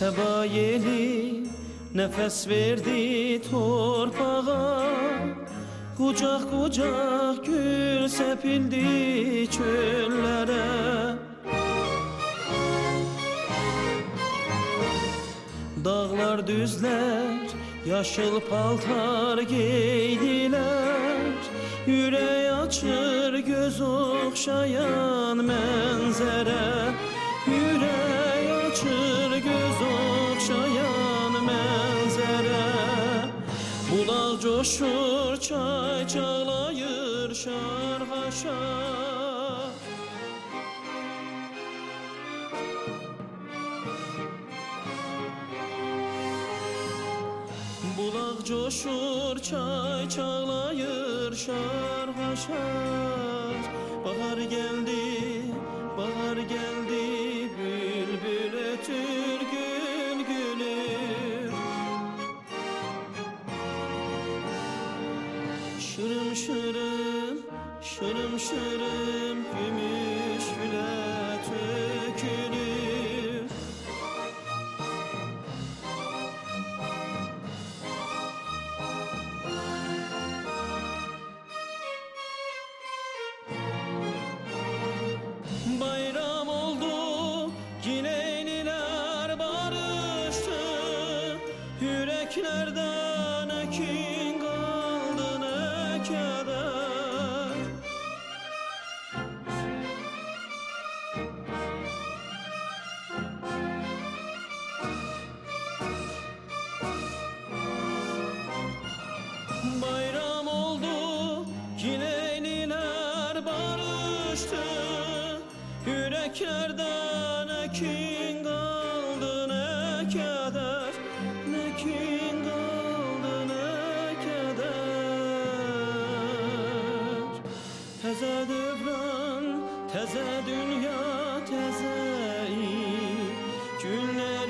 Seba yeli nefes verdi torpağa, kucak kucak gül sepildi çöllere. Dağlar düzler yaşıl paltar giydiler, yürek açır göz okşayan menzere. Yürek açır göz okşayan menzere. Bulak coşur çay çalayır şarhaşar. Bulak coşur çay çalayır şarhaşar. Bahar geldi, bahar geldi, bülbül ötür gül gülür. Şırım şırım, şırım şırım, gümüş güle tökülür. Bayram oldu, Gineyliler barıştı. Yüreklerden kin kaldı ne keder. Bayram oldu, Gineyliler barıştı. Yüreklerden kin kaldı ne keder. Ne kin kaldı ne keder. Teze devran, teze dünya, teze iyi günler